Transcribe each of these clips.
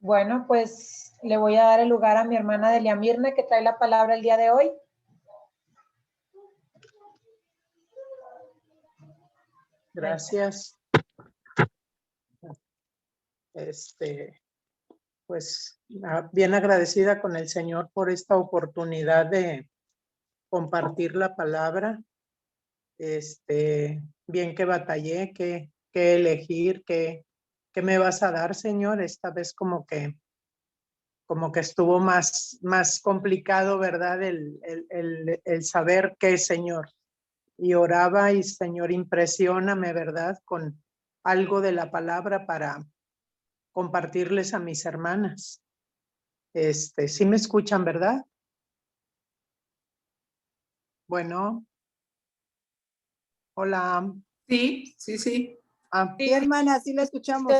Bueno, pues le voy a dar el lugar a mi hermana Delia Mirna, que trae la palabra el día de hoy. Gracias. Pues bien agradecida con el Señor por esta oportunidad de compartir la palabra. Bien que batallé, que elegir, que me vas a dar, Señor. Esta vez como que estuvo más complicado, ¿verdad? El saber qué, Señor. Y oraba y, Señor, impresióname, ¿verdad? Con algo de la palabra para compartirles a mis hermanas. Sí me escuchan, ¿verdad? Bueno. Hola. Sí. Sí, hermana, sí la escuchamos.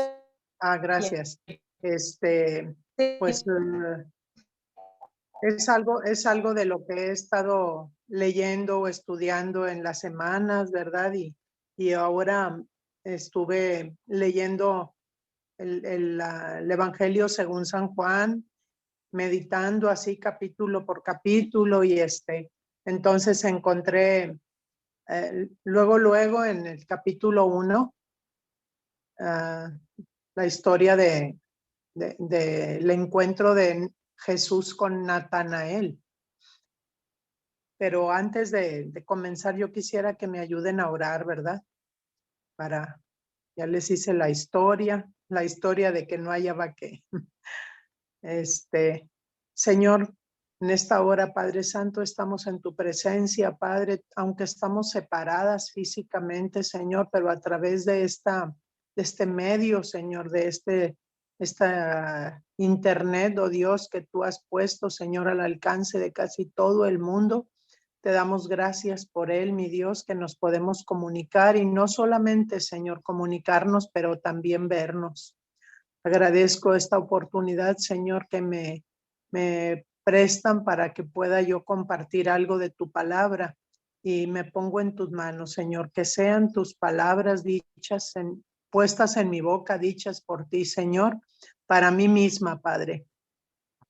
Gracias. Pues es algo de lo que he estado leyendo o estudiando en las semanas, ¿verdad? Y ahora estuve leyendo el Evangelio según San Juan, meditando así capítulo por capítulo y entonces encontré luego en el capítulo 1 la historia del encuentro de Jesús con Natanael. Pero antes de comenzar, yo quisiera que me ayuden a orar, ¿verdad? Ya les hice la historia de que no hallaba qué. Señor, en esta hora, Padre Santo, estamos en tu presencia, Padre, aunque estamos separadas físicamente, Señor, pero a través de este medio, Señor, de esta internet, oh Dios, que tú has puesto, Señor, al alcance de casi todo el mundo. Te damos gracias por él, mi Dios, que nos podemos comunicar y no solamente, Señor, comunicarnos, pero también vernos. Agradezco esta oportunidad, Señor, que me prestan para que pueda yo compartir algo de tu palabra y me pongo en tus manos, Señor, que sean tus palabras dichas, puestas en mi boca, dichas por ti, Señor, para mí misma, Padre,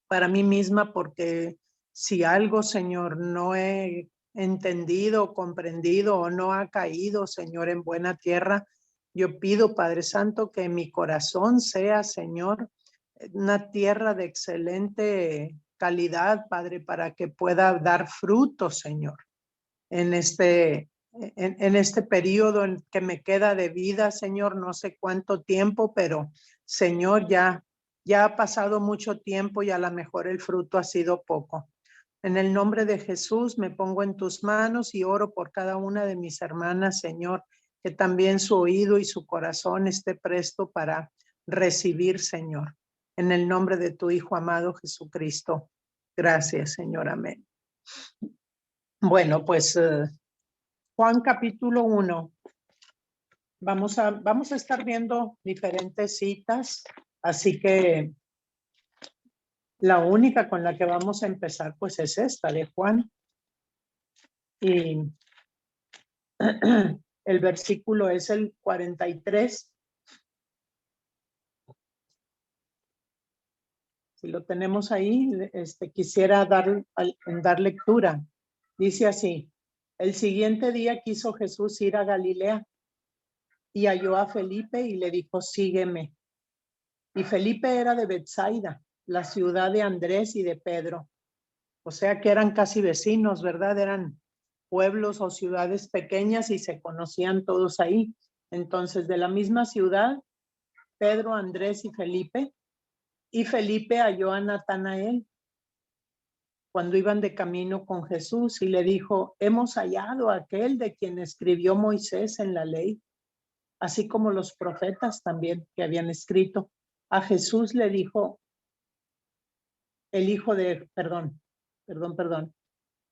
para mí misma, porque si algo, Señor, no he entendido, comprendido o no ha caído, Señor, en buena tierra, yo pido, Padre Santo, que mi corazón sea, Señor, una tierra de excelente calidad, Padre, para que pueda dar fruto, Señor, en este periodo en que me queda de vida, Señor, no sé cuánto tiempo, pero, Señor, ya ha pasado mucho tiempo y a lo mejor el fruto ha sido poco. En el nombre de Jesús me pongo en tus manos y oro por cada una de mis hermanas, Señor, que también su oído y su corazón esté presto para recibir, Señor. En el nombre de tu Hijo amado Jesucristo. Gracias, Señor. Amén. Bueno, pues Juan capítulo 1. Vamos a estar viendo diferentes citas, así que la única con la que vamos a empezar pues es esta de Juan. Y el versículo es el 43. Si lo tenemos ahí, quisiera dar lectura. Dice así: el siguiente día quiso Jesús ir a Galilea y halló a Felipe y le dijo: sígueme. Y Felipe era de Betsaida, la ciudad de Andrés y de Pedro. O sea que eran casi vecinos, ¿verdad? Eran pueblos o ciudades pequeñas y se conocían todos ahí. Entonces, de la misma ciudad, Pedro, Andrés y Felipe halló a Natanael cuando iban de camino con Jesús y le dijo: hemos hallado a aquel de quien escribió Moisés en la ley, así como los profetas también que habían escrito. A Jesús le dijo el hijo de, perdón.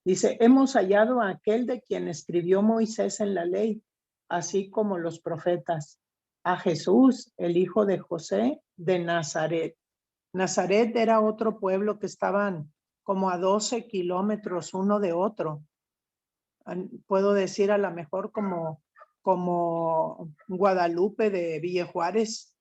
Dice: hemos hallado a aquel de quien escribió Moisés en la ley, así como los profetas, a Jesús, el hijo de José de Nazaret. Nazaret era otro pueblo que estaban como a 12 kilómetros uno de otro. Puedo decir a lo mejor como Guadalupe de Villa Juárez.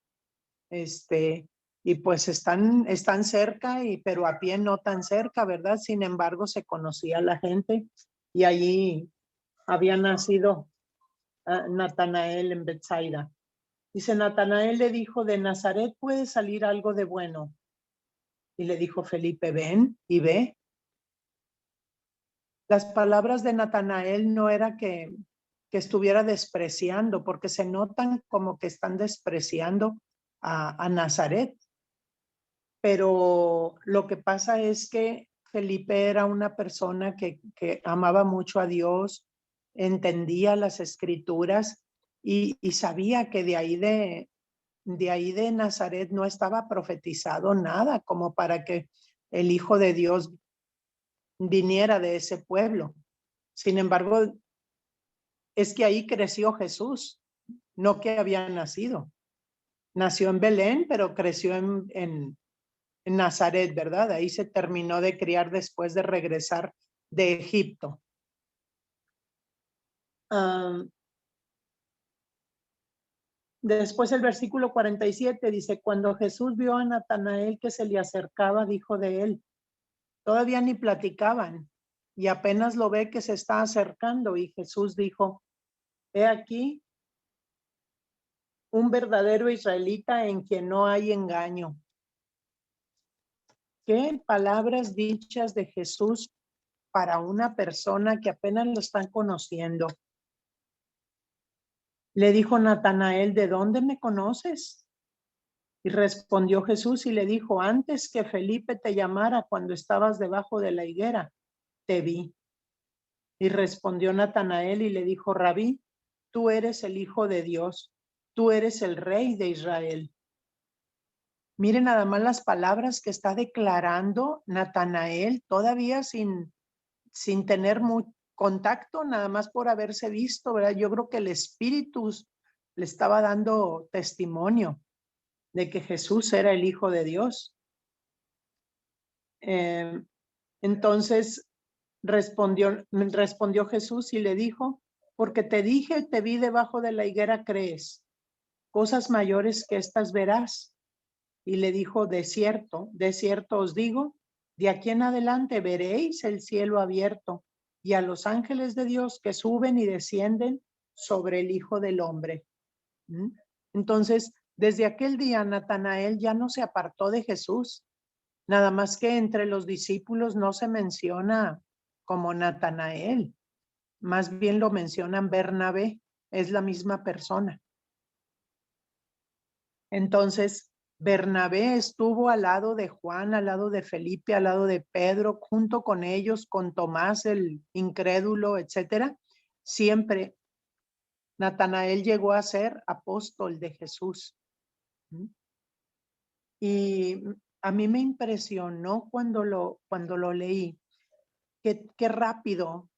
Y y pues están cerca, pero a pie no tan cerca, ¿verdad? Sin embargo, se conocía la gente y allí había nacido Natanael en Betsaida. Dice, Natanael le dijo, de Nazaret puede salir algo de bueno. Y le dijo Felipe, ven y ve. Las palabras de Natanael no era que estuviera despreciando, porque se notan como que están despreciando a Nazaret. Pero lo que pasa es que Felipe era una persona que amaba mucho a Dios, entendía las escrituras y sabía que de ahí de Nazaret no estaba profetizado nada como para que el Hijo de Dios viniera de ese pueblo. Sin embargo, es que ahí creció Jesús, no que había nacido. Nació en Belén, pero creció en Nazaret, ¿verdad? Ahí se terminó de criar después de regresar de Egipto. Después el versículo 47 dice, cuando Jesús vio a Natanael que se le acercaba, dijo de él, todavía ni platicaban, y apenas lo ve que se está acercando, y Jesús dijo, he aquí un verdadero israelita en quien no hay engaño. Qué palabras dichas de Jesús para una persona que apenas lo están conociendo. Le dijo Natanael, ¿de dónde me conoces? Y respondió Jesús y le dijo, antes que Felipe te llamara cuando estabas debajo de la higuera, te vi. Y respondió Natanael y le dijo, Rabí, tú eres el Hijo de Dios, tú eres el Rey de Israel. Miren nada más las palabras que está declarando Natanael, todavía sin tener contacto, nada más por haberse visto, ¿verdad? Yo creo que el Espíritu le estaba dando testimonio de que Jesús era el Hijo de Dios. Entonces respondió Jesús y le dijo, porque te dije, te vi debajo de la higuera, crees, cosas mayores que estas verás. Y le dijo, de cierto os digo, de aquí en adelante veréis el cielo abierto y a los ángeles de Dios que suben y descienden sobre el Hijo del Hombre. Entonces, desde aquel día, Natanael ya no se apartó de Jesús, nada más que entre los discípulos no se menciona como Natanael, más bien lo mencionan Bernabé, es la misma persona. Entonces, Bernabé estuvo al lado de Juan, al lado de Felipe, al lado de Pedro, junto con ellos, con Tomás el incrédulo, etcétera. Siempre Natanael llegó a ser apóstol de Jesús. Y a mí me impresionó cuando lo leí, qué rápido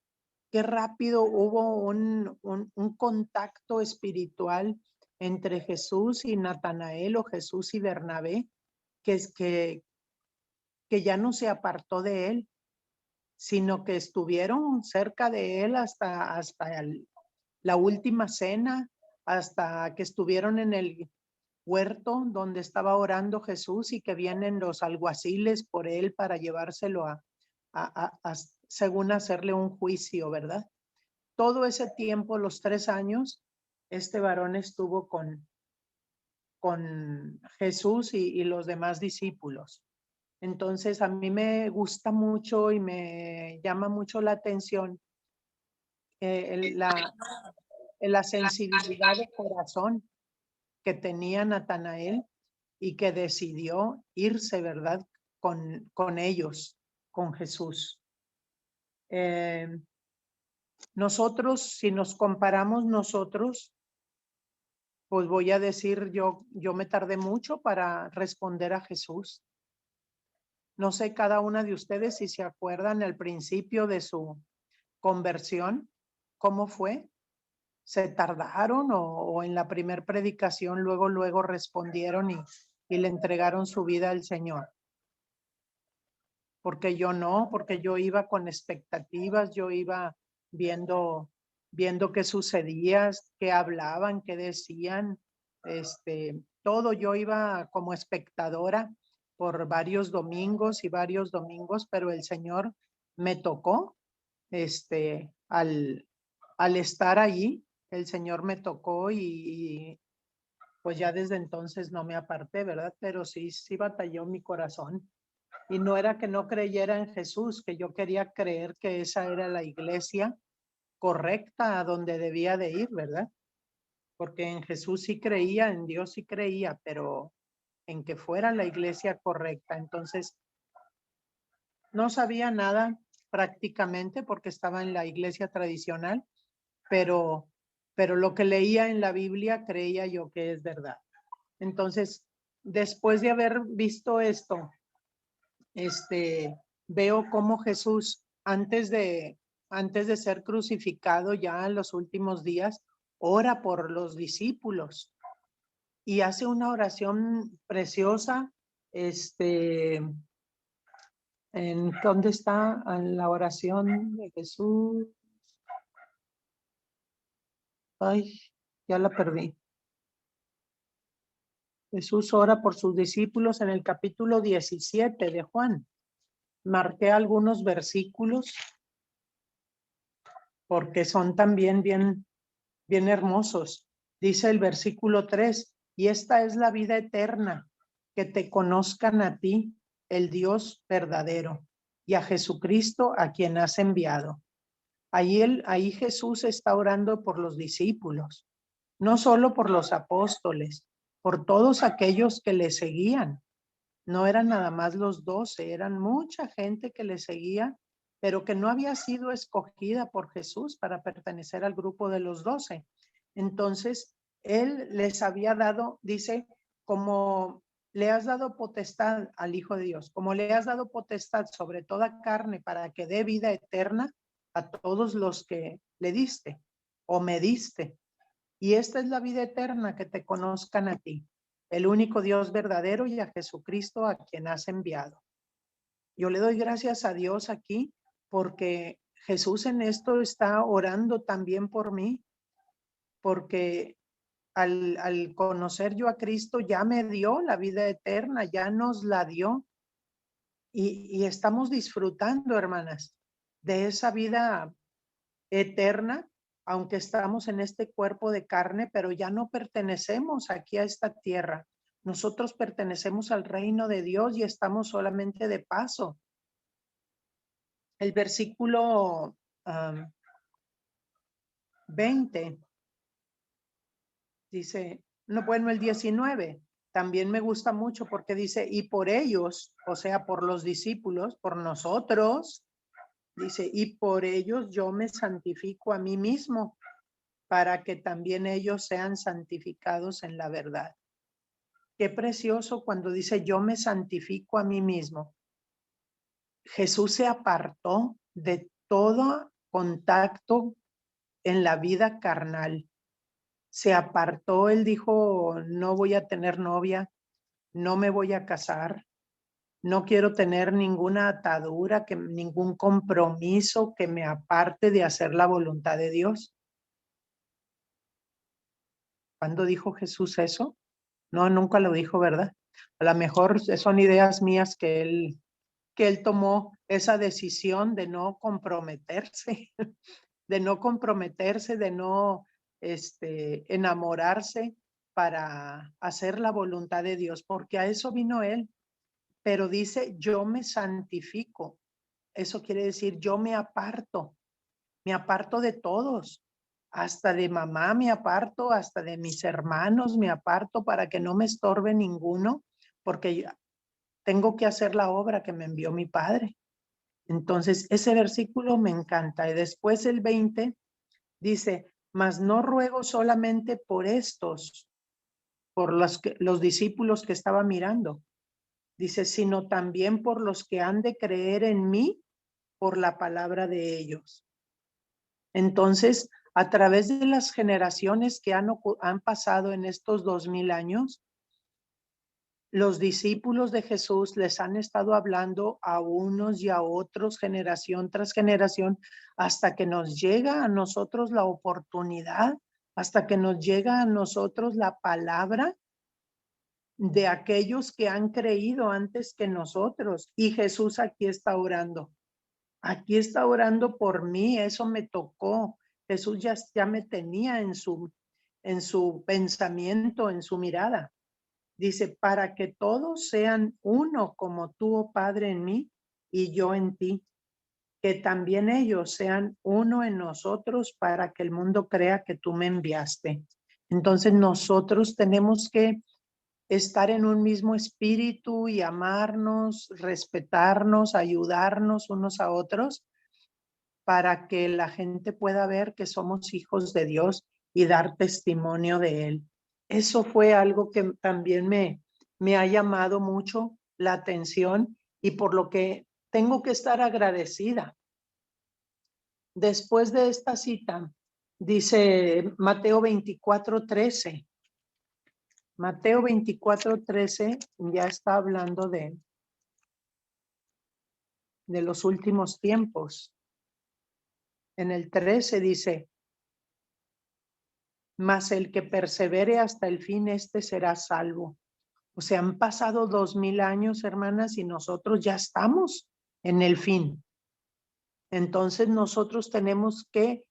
hubo un contacto espiritual entre Jesús y Natanael o Jesús y Bernabé, que ya no se apartó de él, sino que estuvieron cerca de él hasta la última cena, hasta que estuvieron en el huerto donde estaba orando Jesús y que vienen los alguaciles por él para llevárselo según hacerle un juicio, ¿verdad? Todo ese tiempo, los 3 años, este varón estuvo con Jesús y los demás discípulos. Entonces, a mí me gusta mucho y me llama mucho la atención la sensibilidad de corazón que tenía Natanael y que decidió irse, ¿verdad? Con ellos, con Jesús. Nosotros, si nos comparamos nosotros, pues voy a decir, yo me tardé mucho para responder a Jesús. No sé cada una de ustedes si se acuerdan al principio de su conversión, ¿cómo fue? ¿Se tardaron o en la primer predicación luego respondieron y le entregaron su vida al Señor? Porque yo no, porque yo iba con expectativas, yo iba viendo qué sucedía, qué hablaban, qué decían, todo. Yo iba como espectadora por varios domingos y varios domingos, pero el Señor me tocó, al estar allí, el Señor me tocó y pues ya desde entonces no me aparté, ¿verdad? Pero sí batalló mi corazón. Y no era que no creyera en Jesús, que yo quería creer que esa era la iglesia correcta a donde debía de ir, ¿verdad? Porque en Jesús sí creía, en Dios sí creía, pero en que fuera la iglesia correcta. Entonces, no sabía nada prácticamente porque estaba en la iglesia tradicional, pero, pero lo que leía en la Biblia creía yo que es verdad. Entonces, después de haber visto esto, veo cómo Jesús, antes de ser crucificado ya en los últimos días, ora por los discípulos y hace una oración preciosa. ¿En dónde está en la oración de Jesús? Ay, ya la perdí. Jesús ora por sus discípulos en el capítulo 17 de Juan. Marqué algunos versículos porque son también bien hermosos. Dice el versículo 3, y esta es la vida eterna, que te conozcan a ti, el Dios verdadero, y a Jesucristo a quien has enviado. Ahí Jesús está orando por los discípulos, no solo por los apóstoles, por todos aquellos que le seguían. No eran nada más los 12, eran mucha gente que le seguía, pero que no había sido escogida por Jesús para pertenecer al grupo de los 12. Entonces, él les había dado, dice, como le has dado potestad al Hijo de Dios, como le has dado potestad sobre toda carne para que dé vida eterna a todos los que le diste o me diste. Y esta es la vida eterna, que te conozcan a ti, el único Dios verdadero, y a Jesucristo a quien has enviado. Yo le doy gracias a Dios aquí porque Jesús en esto está orando también por mí, porque al conocer yo a Cristo ya me dio la vida eterna, ya nos la dio y estamos disfrutando, hermanas, de esa vida eterna, aunque estamos en este cuerpo de carne, pero ya no pertenecemos aquí a esta tierra. Nosotros pertenecemos al reino de Dios y estamos solamente de paso. El versículo 20 dice, no, bueno, el 19 también me gusta mucho porque dice, y por ellos, o sea, por los discípulos, por nosotros, dice, y por ellos yo me santifico a mí mismo, para que también ellos sean santificados en la verdad. Qué precioso cuando dice yo me santifico a mí mismo. Jesús se apartó de todo contacto en la vida carnal. Se apartó, él dijo, no voy a tener novia, no me voy a casar, no quiero tener ninguna atadura, ningún compromiso que me aparte de hacer la voluntad de Dios. ¿Cuándo dijo Jesús eso? No, nunca lo dijo, ¿verdad? A lo mejor son ideas mías que él tomó esa decisión de no comprometerse, de no enamorarse para hacer la voluntad de Dios, porque a eso vino él. Pero dice, yo me santifico. Eso quiere decir, yo me aparto de todos, hasta de mamá me aparto, hasta de mis hermanos me aparto para que no me estorbe ninguno, porque tengo que hacer la obra que me envió mi Padre. Entonces, ese versículo me encanta. Y después el 20 dice, mas no ruego solamente por estos, por los discípulos que estaba mirando. Dice, sino también por los que han de creer en mí por la palabra de ellos. Entonces, a través de las generaciones que han pasado en estos 2000 años, los discípulos de Jesús les han estado hablando a unos y a otros, generación tras generación, hasta que nos llega a nosotros la oportunidad, hasta que nos llega a nosotros la palabra de aquellos que han creído antes que nosotros. Y Jesús aquí está orando. Aquí está orando por mí, eso me tocó. Jesús ya me tenía en su pensamiento, en su mirada. Dice, para que todos sean uno como tú, oh Padre, en mí y yo en ti. Que también ellos sean uno en nosotros para que el mundo crea que tú me enviaste. Entonces nosotros tenemos que estar en un mismo espíritu y amarnos, respetarnos, ayudarnos unos a otros para que la gente pueda ver que somos hijos de Dios y dar testimonio de Él. Eso fue algo que también me ha llamado mucho la atención y por lo que tengo que estar agradecida. Después de esta cita, dice Mateo 24:13. Mateo 24:13 ya está hablando de los últimos tiempos. En el 13 dice, mas el que persevere hasta el fin, este será salvo. O sea, han pasado 2000 años, hermanas, y nosotros ya estamos en el fin. Entonces nosotros tenemos que,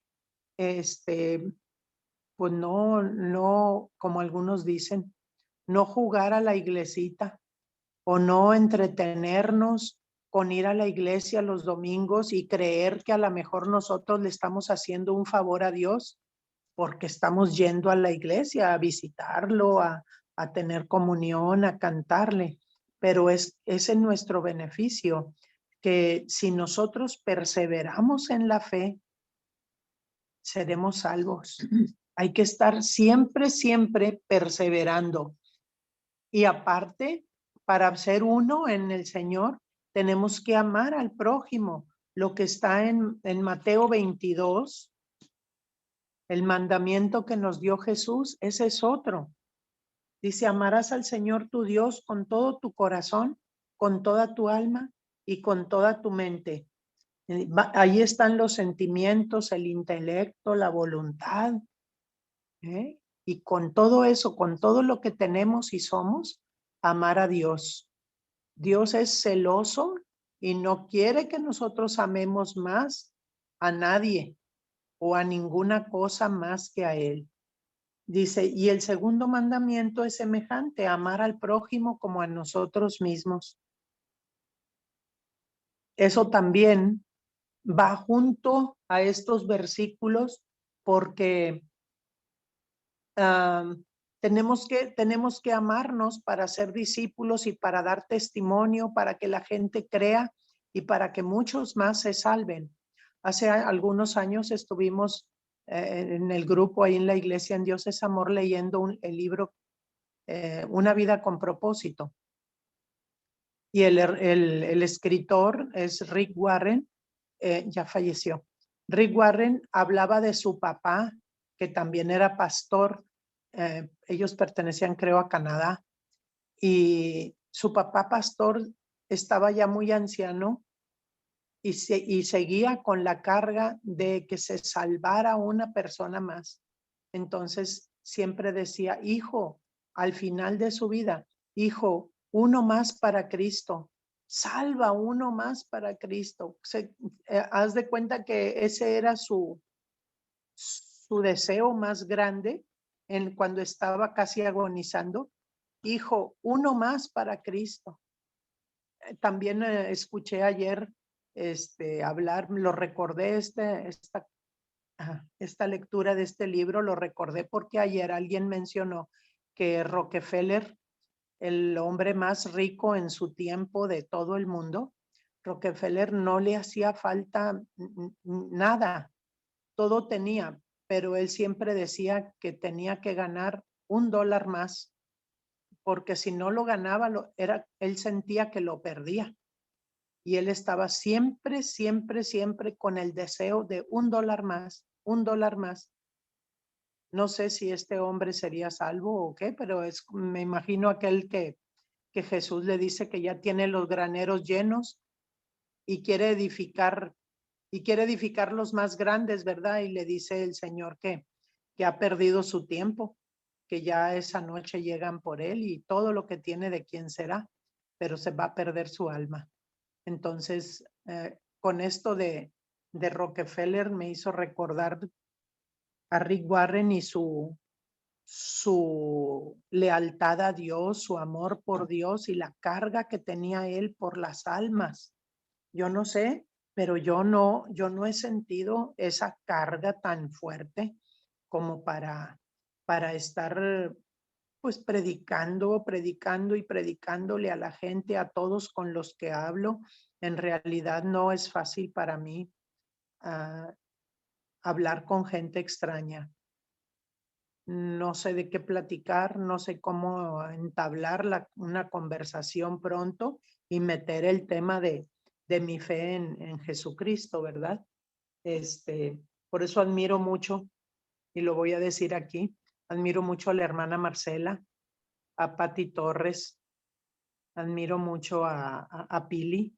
pues no, como algunos dicen, no jugar a la iglesita o no entretenernos con ir a la iglesia los domingos y creer que a lo mejor nosotros le estamos haciendo un favor a Dios porque estamos yendo a la iglesia a visitarlo, a tener comunión, a cantarle, pero es en nuestro beneficio que si nosotros perseveramos en la fe, seremos salvos. Hay que estar siempre, siempre perseverando. Y aparte, para ser uno en el Señor, tenemos que amar al prójimo. Lo que está en Mateo 22, el mandamiento que nos dio Jesús, ese es otro. Dice, amarás al Señor tu Dios con todo tu corazón, con toda tu alma y con toda tu mente. Ahí están los sentimientos, el intelecto, la voluntad. Y con todo eso, con todo lo que tenemos y somos, amar a Dios. Dios es celoso y no quiere que nosotros amemos más a nadie o a ninguna cosa más que a Él. Dice, y el segundo mandamiento es semejante, amar al prójimo como a nosotros mismos. Eso también va junto a estos versículos porque tenemos que amarnos para ser discípulos y para dar testimonio, para que la gente crea y para que muchos más se salven. Hace algunos años estuvimos en el grupo ahí en la iglesia en Dios es Amor leyendo el libro Una vida con propósito. Y el escritor es Rick Warren, ya falleció. Rick Warren hablaba de su papá, que también era pastor. Ellos pertenecían, creo, a Canadá. Y su papá pastor estaba ya muy anciano y seguía con la carga de que se salvara una persona más. Entonces siempre decía, hijo, al final de su vida, hijo, uno más para Cristo, salva uno más para Cristo. Haz de cuenta que ese era su deseo más grande cuando estaba casi agonizando. Hijo, uno más para Cristo. También escuché ayer hablar, lo recordé, esta lectura de este libro, lo recordé porque ayer alguien mencionó que Rockefeller, el hombre más rico en su tiempo de todo el mundo, Rockefeller no le hacía falta nada, todo tenía, pero él siempre decía que tenía que ganar $1 más, porque si no lo ganaba, él sentía que lo perdía. Y él estaba siempre, siempre, siempre con el deseo de $1 más, $1 más. No sé si este hombre sería salvo o qué, pero me imagino aquel que Jesús le dice que ya tiene los graneros llenos y quiere edificar los más grandes, ¿verdad? Y le dice el Señor que ha perdido su tiempo, que ya esa noche llegan por él y todo lo que tiene de quién será, pero se va a perder su alma. Entonces, con esto de Rockefeller me hizo recordar a Rick Warren y su lealtad a Dios, su amor por Dios y la carga que tenía él por las almas. Yo no sé, pero yo no he sentido esa carga tan fuerte como para estar pues predicando y predicándole a la gente, a todos con los que hablo. En realidad no es fácil para mí hablar con gente extraña. No sé de qué platicar, no sé cómo entablar una conversación pronto y meter el tema de mi fe en Jesucristo, ¿verdad? Por eso admiro mucho, y lo voy a decir aquí, admiro mucho a la hermana Marcela, a Patti Torres, admiro mucho a Pili,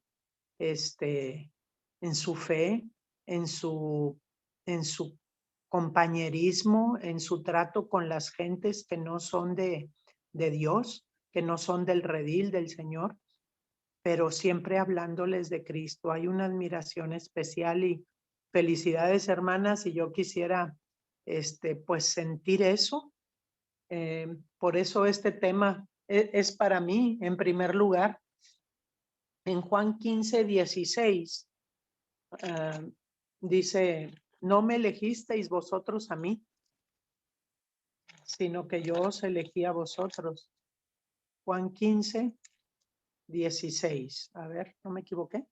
en su fe, en su compañerismo, en su trato con las gentes que no son de Dios, que no son del redil del Señor, pero siempre hablándoles de Cristo. Hay una admiración especial y felicidades, hermanas, y yo quisiera pues sentir eso. Por eso este tema es para mí en primer lugar. En Juan 15:16 dice, no me elegisteis vosotros a mí, sino que yo os elegí a vosotros. Juan 15:16. A ver, ¿no me equivoqué?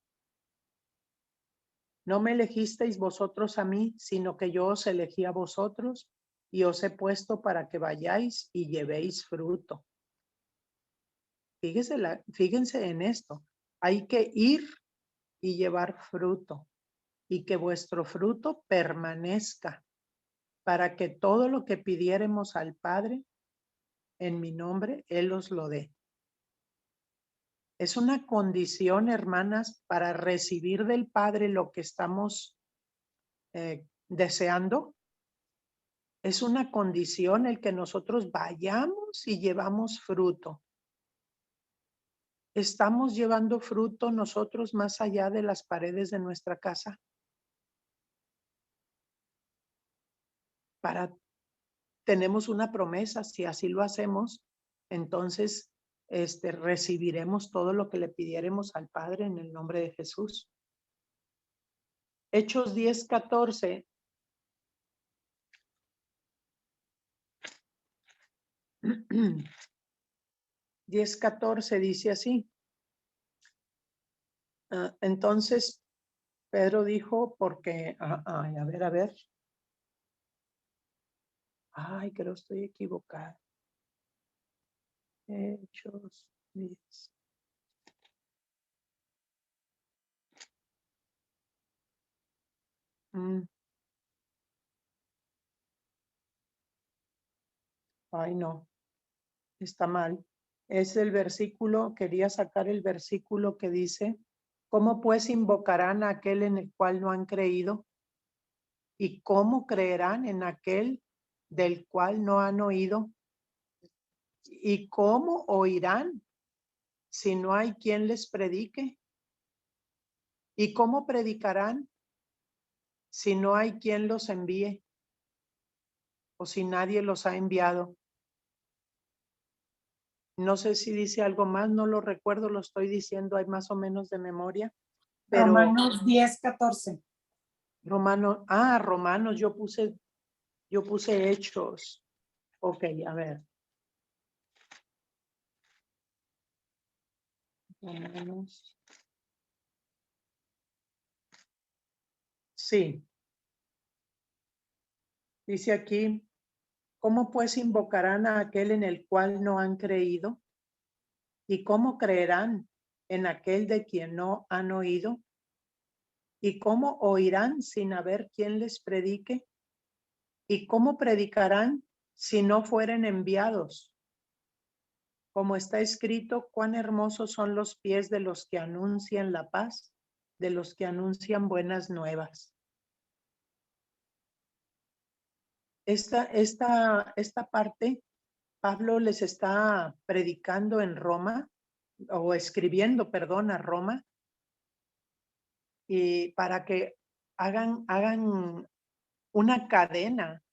No me elegisteis vosotros a mí, sino que yo os elegí a vosotros y os he puesto para que vayáis y llevéis fruto. Fíjense en esto. Hay que ir y llevar fruto y que vuestro fruto permanezca para que todo lo que pidiéremos al Padre en mi nombre, Él os lo dé. Es una condición, hermanas, para recibir del Padre lo que estamos deseando. Es una condición el que nosotros vayamos y llevamos fruto. ¿Estamos llevando fruto nosotros más allá de las paredes de nuestra casa? Tenemos una promesa, si así lo hacemos, entonces recibiremos todo lo que le pidiéremos al Padre en el nombre de Jesús. Hechos 10:14. Hechos 10:14 dice así. Entonces Pedro dijo, porque, a ver. Ay, creo estoy equivocada. Hechos 10. Ay, no, está mal. Es el versículo, quería sacar el versículo que dice, ¿cómo pues invocarán a aquel en el cual no han creído? ¿Y cómo creerán en aquel del cual no han oído? ¿Y cómo oirán si no hay quien les predique? ¿Y cómo predicarán si no hay quien los envíe? O si nadie los ha enviado. No sé si dice algo más, no lo recuerdo, lo estoy diciendo, hay más o menos de memoria. Pero Romanos 10:14. Romanos, yo puse Hechos. Ok, a ver. Romanos. Sí. Dice aquí, ¿cómo pues invocarán a aquel en el cual no han creído? ¿Y cómo creerán en aquel de quien no han oído? ¿Y cómo oirán sin haber quien les predique? ¿Y cómo predicarán si no fueren enviados? Como está escrito, cuán hermosos son los pies de los que anuncian la paz, de los que anuncian buenas nuevas. Esta parte Pablo les está predicando en Roma, o escribiendo, perdón, a Roma, y para que hagan una cadena.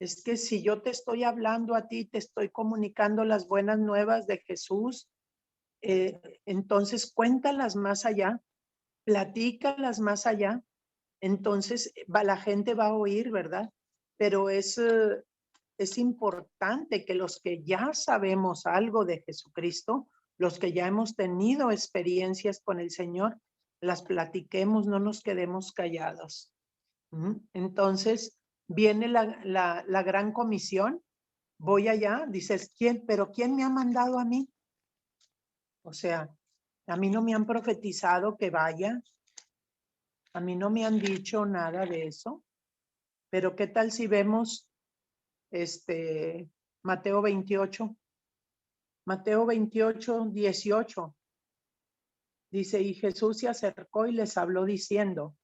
Es que si yo te estoy hablando a ti, te estoy comunicando las buenas nuevas de Jesús, entonces cuéntalas más allá, platícalas más allá, entonces la gente va a oír, ¿verdad? Pero es importante que los que ya sabemos algo de Jesucristo, los que ya hemos tenido experiencias con el Señor, las platiquemos, no nos quedemos callados. Entonces viene la gran comisión, voy allá, dices, ¿quién? ¿Pero quién me ha mandado a mí? O sea, a mí no me han profetizado que vaya, a mí no me han dicho nada de eso, pero ¿qué tal si vemos Mateo 28? Mateo 28, 18. Dice, y Jesús se acercó y les habló diciendo,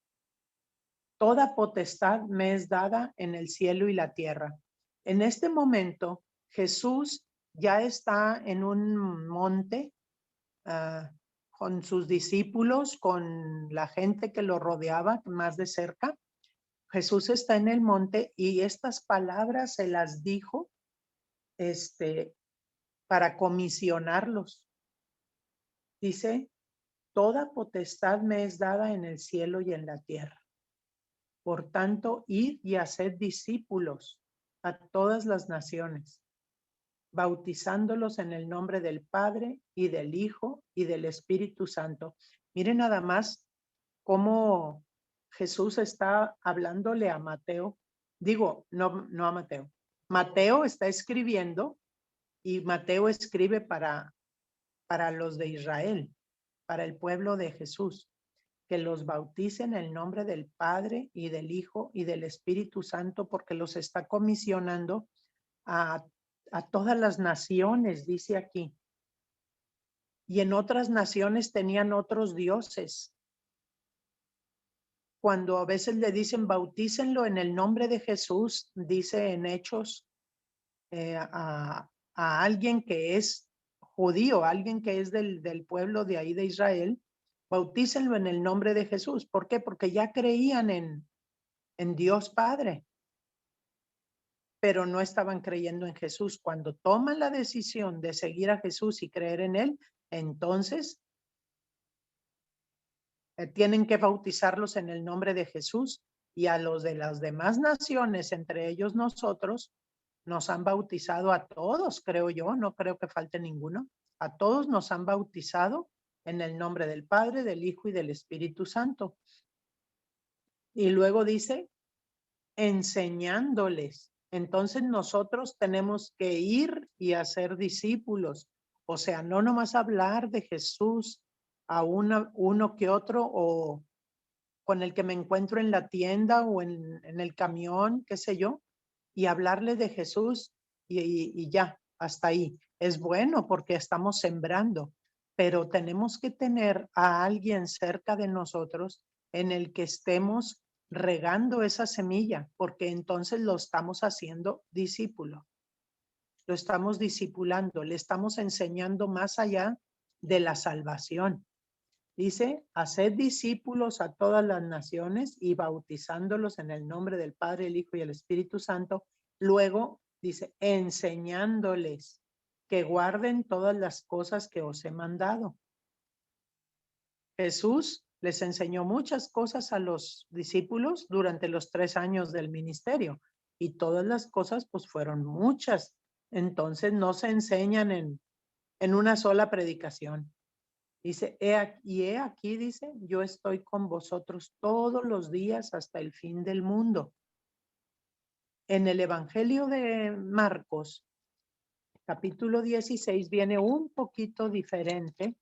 toda potestad me es dada en el cielo y la tierra. En este momento, Jesús ya está en un monte con sus discípulos, con la gente que lo rodeaba más de cerca. Jesús está en el monte y estas palabras se las dijo para comisionarlos. Dice, toda potestad me es dada en el cielo y en la tierra. Por tanto, id y haced discípulos a todas las naciones, bautizándolos en el nombre del Padre y del Hijo y del Espíritu Santo. Miren nada más cómo Jesús está hablándole a Mateo. Digo, no a Mateo. Mateo está escribiendo y Mateo escribe para los de Israel, para el pueblo de Jesús, que los bautice en el nombre del Padre y del Hijo y del Espíritu Santo, porque los está comisionando a todas las naciones, dice aquí. Y en otras naciones tenían otros dioses. Cuando a veces le dicen bautícenlo en el nombre de Jesús, dice en Hechos a alguien que es judío, alguien que es del pueblo de ahí de Israel, bautícenlo en el nombre de Jesús. ¿Por qué? Porque ya creían en Dios Padre, pero no estaban creyendo en Jesús. Cuando toman la decisión de seguir a Jesús y creer en Él, entonces tienen que bautizarlos en el nombre de Jesús, y a los de las demás naciones, entre ellos nosotros, nos han bautizado a todos, creo yo, no creo que falte ninguno. A todos nos han bautizado en el nombre del Padre, del Hijo y del Espíritu Santo. Y luego dice, enseñándoles. Entonces nosotros tenemos que ir y hacer discípulos. O sea, no nomás hablar de Jesús a uno que otro, o con el que me encuentro en la tienda o en el camión, qué sé yo, y hablarle de Jesús y ya, hasta ahí. Es bueno porque estamos sembrando, pero tenemos que tener a alguien cerca de nosotros en el que estemos regando esa semilla, porque entonces lo estamos haciendo discípulo, lo estamos discipulando, le estamos enseñando más allá de la salvación. Dice, haced discípulos a todas las naciones y bautizándolos en el nombre del Padre, el Hijo y el Espíritu Santo. Luego dice, enseñándoles que guarden todas las cosas que os he mandado. Jesús les enseñó muchas cosas a los discípulos durante los 3 años del ministerio, y todas las cosas pues fueron muchas. Entonces no se enseñan en una sola predicación. Dice, he aquí, dice, yo estoy con vosotros todos los días hasta el fin del mundo. En el Evangelio de Marcos, capítulo 16, viene un poquito diferente.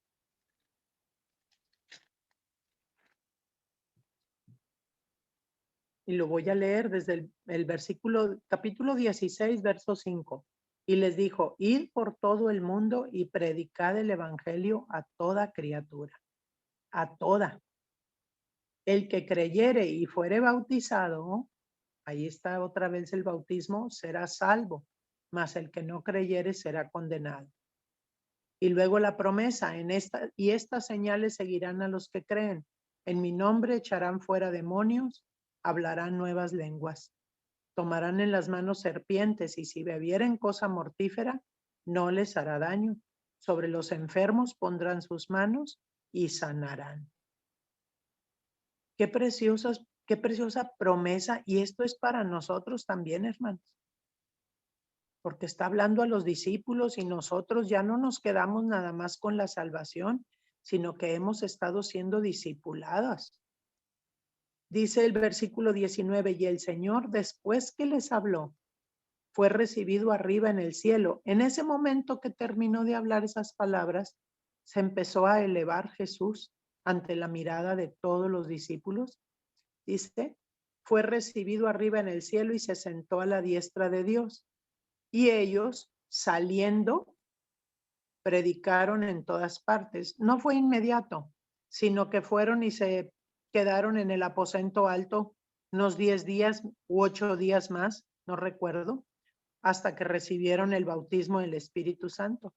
Y lo voy a leer desde el versículo, capítulo 16, verso 5. Y les dijo, id por todo el mundo y predicad el Evangelio a toda criatura. A toda. El que creyere y fuere bautizado, ahí está otra vez el bautismo, será salvo. mas el que no creyere será condenado. Y luego la promesa, y estas señales seguirán a los que creen. En mi nombre echarán fuera demonios, hablarán nuevas lenguas, tomarán en las manos serpientes, y si bebieren cosa mortífera, no les hará daño. Sobre los enfermos pondrán sus manos y sanarán. Qué preciosa promesa, y esto es para nosotros también, hermanos, porque está hablando a los discípulos y nosotros ya no nos quedamos nada más con la salvación, sino que hemos estado siendo discipuladas. Dice el versículo 19, y el Señor, después que les habló, fue recibido arriba en el cielo. En ese momento que terminó de hablar esas palabras, se empezó a elevar Jesús ante la mirada de todos los discípulos. Dice, fue recibido arriba en el cielo y se sentó a la diestra de Dios. Y ellos, saliendo, predicaron en todas partes. No fue inmediato, sino que fueron y se quedaron en el aposento alto unos 10 días u 8 días más, no recuerdo, hasta que recibieron el bautismo del Espíritu Santo.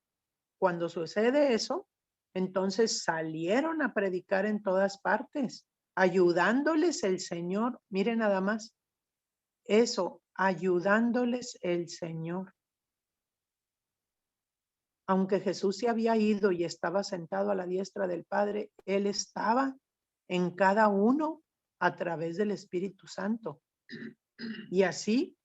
Cuando sucede eso, entonces salieron a predicar en todas partes, ayudándoles el Señor. Miren nada más, eso, ayudándoles el Señor. Aunque Jesús se había ido y estaba sentado a la diestra del Padre, Él estaba en cada uno a través del Espíritu Santo. Y así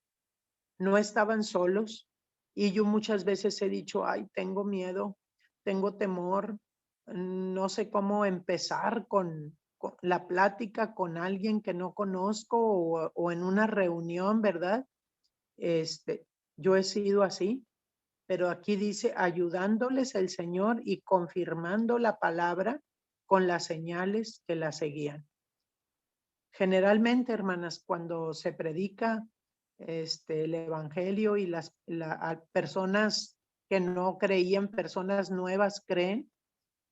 no estaban solos. Y yo muchas veces he dicho, ay, tengo miedo, tengo temor, no sé cómo empezar con la plática con alguien que no conozco o en una reunión, ¿verdad? Yo he sido así. Pero aquí dice, ayudándoles el Señor y confirmando la palabra con las señales que la seguían. Generalmente, hermanas, cuando se predica el evangelio y las personas que no creían, personas nuevas creen,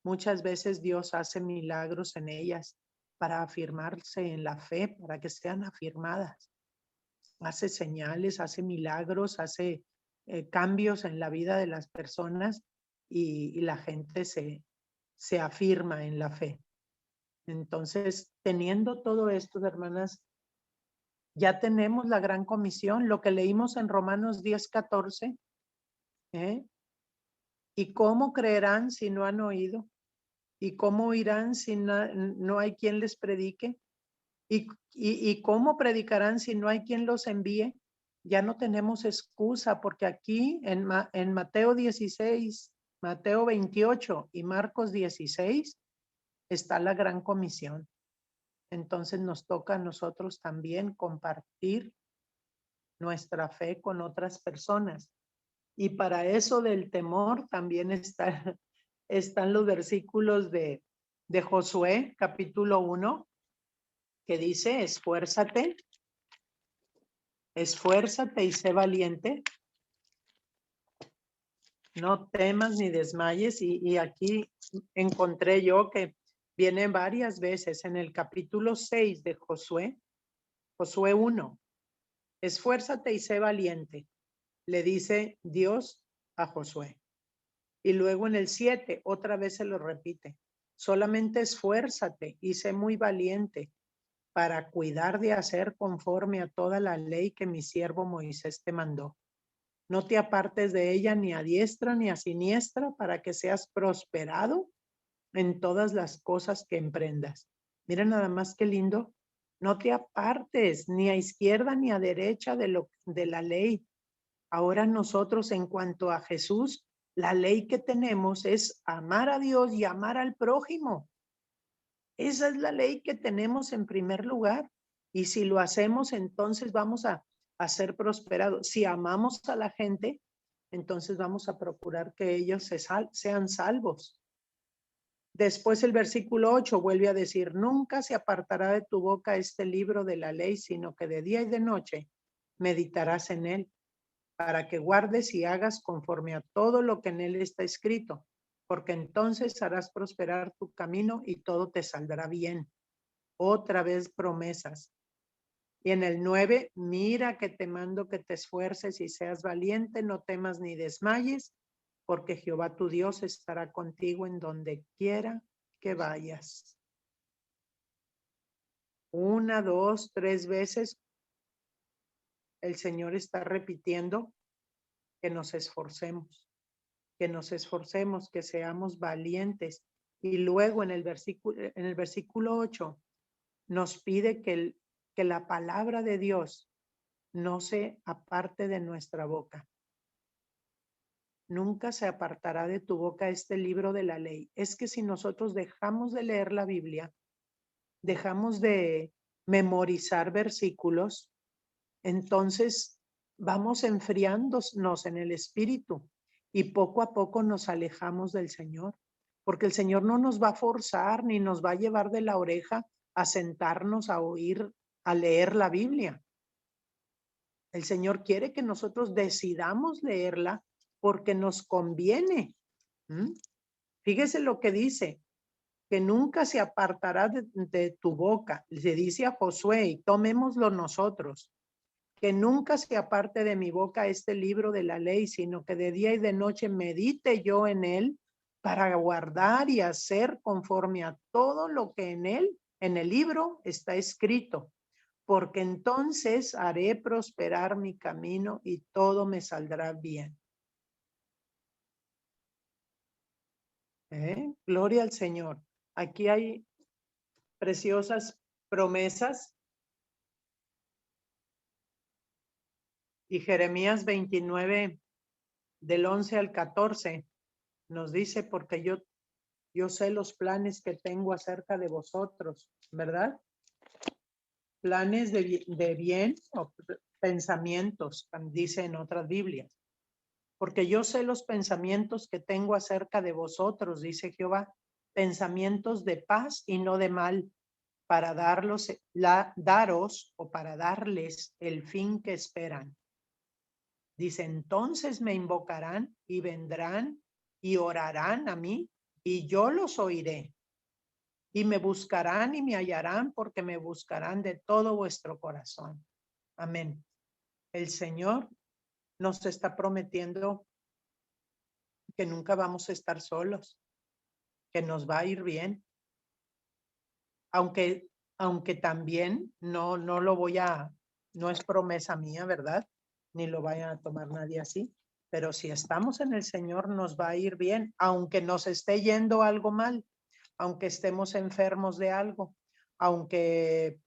muchas veces Dios hace milagros en ellas para afirmarse en la fe, para que sean afirmadas. Hace señales, hace milagros, hace cambios en la vida de las personas y la gente se afirma en la fe. Entonces, teniendo todo esto, hermanas, ya tenemos la gran comisión, lo que leímos en Romanos 10:14. ¿Y cómo creerán si no han oído? ¿Y cómo oirán si no hay quien les predique? ¿Y cómo predicarán si no hay quien los envíe? Ya no tenemos excusa, porque aquí en Mateo 16, Mateo 28 y Marcos 16 está la gran comisión. Entonces nos toca a nosotros también compartir nuestra fe con otras personas. Y para eso del temor también están los versículos de Josué, capítulo 1, que dice, esfuérzate y sé valiente, no temas ni desmayes. Y aquí encontré yo que viene varias veces en el capítulo 6 de Josué, Josué 1, esfuérzate y sé valiente, le dice Dios a Josué. Y luego en el 7, otra vez se lo repite, solamente esfuérzate y sé muy valiente para cuidar de hacer conforme a toda la ley que mi siervo Moisés te mandó. No te apartes de ella ni a diestra ni a siniestra, para que seas prosperado en todas las cosas que emprendas. Mira nada más qué lindo. No te apartes ni a izquierda ni a derecha de la ley. Ahora nosotros, en cuanto a Jesús, la ley que tenemos es amar a Dios y amar al prójimo. Esa es la ley que tenemos en primer lugar. Y si lo hacemos, entonces vamos a ser prosperados. Si amamos a la gente, entonces vamos a procurar que ellos sean salvos. Después el versículo 8 vuelve a decir, nunca se apartará de tu boca este libro de la ley, sino que de día y de noche meditarás en él, para que guardes y hagas conforme a todo lo que en él está escrito, porque entonces harás prosperar tu camino y todo te saldrá bien. Otra vez promesas. Y en el 9, mira que te mando que te esfuerces y seas valiente, no temas ni desmayes, porque Jehová tu Dios estará contigo en donde quiera que vayas. 1, 2, 3 veces el Señor está repitiendo que nos esforcemos, que seamos valientes. Y luego en el versículo 8 nos pide que la palabra de Dios no se aparte de nuestra boca. Nunca se apartará de tu boca este libro de la ley. Es que si nosotros dejamos de leer la Biblia, dejamos de memorizar versículos, entonces vamos enfriándonos en el espíritu y poco a poco nos alejamos del Señor, porque el Señor no nos va a forzar ni nos va a llevar de la oreja a sentarnos a oír, a leer la Biblia. El Señor quiere que nosotros decidamos leerla porque nos conviene. Fíjese lo que dice, que nunca se apartará de tu boca. Se dice a Josué, y tomémoslo nosotros, que nunca se aparte de mi boca este libro de la ley, sino que de día y de noche medite yo en él para guardar y hacer conforme a todo lo que en él, en el libro, está escrito. Porque entonces haré prosperar mi camino y todo me saldrá bien. Gloria al Señor. Aquí hay preciosas promesas. Y Jeremías 29, del 11 al 14, nos dice, porque yo sé los planes que tengo acerca de vosotros, ¿verdad? Planes de bien o pensamientos, dice en otras Biblias. Porque yo sé los pensamientos que tengo acerca de vosotros, dice Jehová, pensamientos de paz y no de mal, para daros o para darles el fin que esperan. Dice, entonces me invocarán y vendrán y orarán a mí y yo los oiré. Y me buscarán y me hallarán porque me buscarán de todo vuestro corazón. Amén. El Señor nos está prometiendo que nunca vamos a estar solos, que nos va a ir bien. Aunque también no no es promesa mía, ¿verdad? Ni lo vayan a tomar nadie así. Pero si estamos en el Señor, nos va a ir bien, aunque nos esté yendo algo mal, aunque estemos enfermos de algo, aunque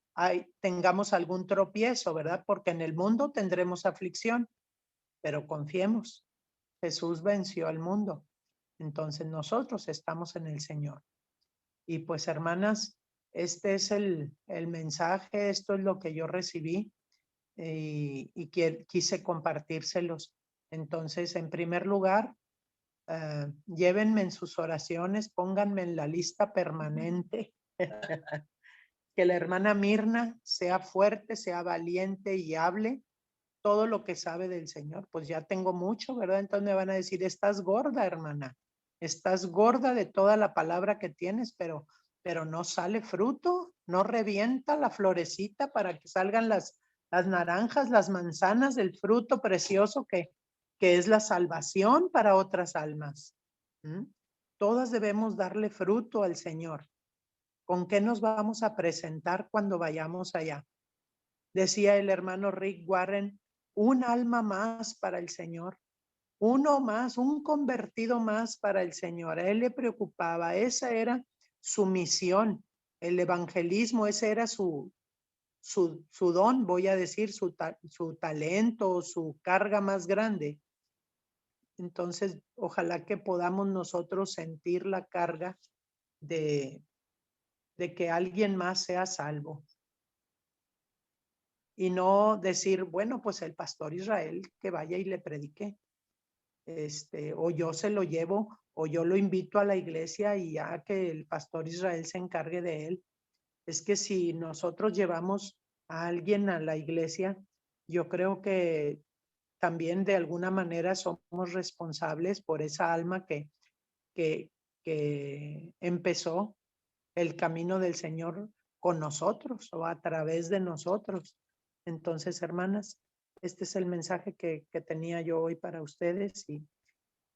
tengamos algún tropiezo, ¿verdad? Porque en el mundo tendremos aflicción, pero confiemos, Jesús venció al mundo. Entonces nosotros estamos en el Señor. Y pues, hermanas, este es el mensaje, esto es lo que yo recibí y quise compartírselos. Entonces, en primer lugar, llévenme en sus oraciones, pónganme en la lista permanente. Que la hermana Mirna sea fuerte, sea valiente y hable todo lo que sabe del Señor. Pues ya tengo mucho, ¿verdad? Entonces me van a decir, estás gorda, hermana. Estás gorda de toda la palabra que tienes, pero no sale fruto, no revienta la florecita para que salgan las naranjas, las manzanas, del fruto precioso que es la salvación para otras almas. Todas debemos darle fruto al Señor. ¿Con qué nos vamos a presentar cuando vayamos allá? Decía el hermano Rick Warren, un alma más para el Señor, uno más, un convertido más para el Señor. A él le preocupaba, esa era su misión, el evangelismo, ese era su don, voy a decir, su talento, su carga más grande. Entonces, ojalá que podamos nosotros sentir la carga de que alguien más sea salvo. Y no decir, bueno, pues el pastor Israel que vaya y le predique. O yo se lo llevo, o yo lo invito a la iglesia y ya que el pastor Israel se encargue de él. Es que si nosotros llevamos a alguien a la iglesia, yo creo que también de alguna manera somos responsables por esa alma que empezó el camino del Señor con nosotros o a través de nosotros. Entonces, hermanas, este es el mensaje que tenía yo hoy para ustedes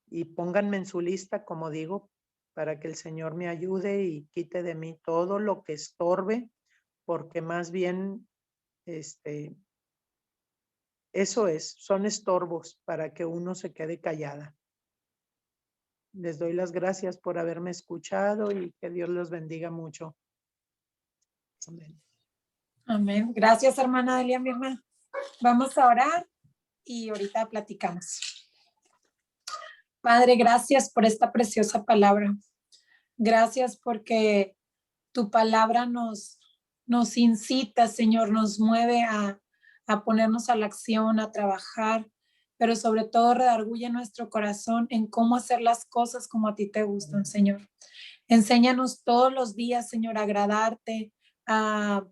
y pónganme en su lista, como digo, para que el Señor me ayude y quite de mí todo lo que estorbe, porque más bien, eso son estorbos para que uno se quede callada. Les doy las gracias por haberme escuchado y que Dios los bendiga mucho. Amén. Amén. Gracias, hermana Delia Mirna. Vamos a orar y ahorita platicamos. Padre, gracias por esta preciosa palabra. Gracias porque tu palabra nos incita, Señor, nos mueve a ponernos a la acción, a trabajar, pero sobre todo redarguye nuestro corazón en cómo hacer las cosas como a ti te gustan, Señor. Enséñanos todos los días, Señor, a agradarte, a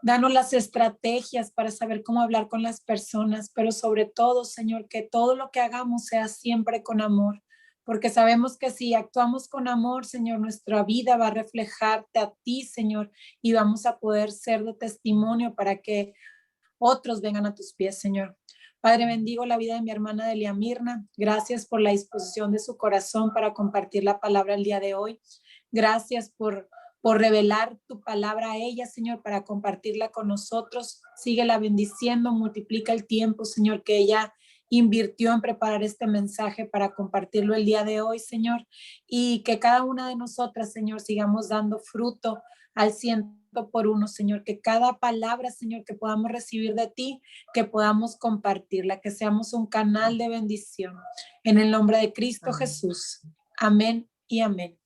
danos las estrategias para saber cómo hablar con las personas, pero sobre todo, Señor, que todo lo que hagamos sea siempre con amor, porque sabemos que si actuamos con amor, Señor, nuestra vida va a reflejarte a ti, Señor, y vamos a poder ser de testimonio para que otros vengan a tus pies, Señor. Padre, bendigo la vida de mi hermana Delia Mirna. Gracias por la disposición de su corazón para compartir la palabra el día de hoy. Gracias por revelar tu palabra a ella, Señor, para compartirla con nosotros. Síguela bendiciendo, multiplica el tiempo, Señor, que ella invirtió en preparar este mensaje para compartirlo el día de hoy, Señor, y que cada una de nosotras, Señor, sigamos dando fruto al 100%, Señor, que cada palabra, Señor, que podamos recibir de ti, que podamos compartirla, que seamos un canal de bendición. En el nombre de Cristo Jesús. Amén y amén.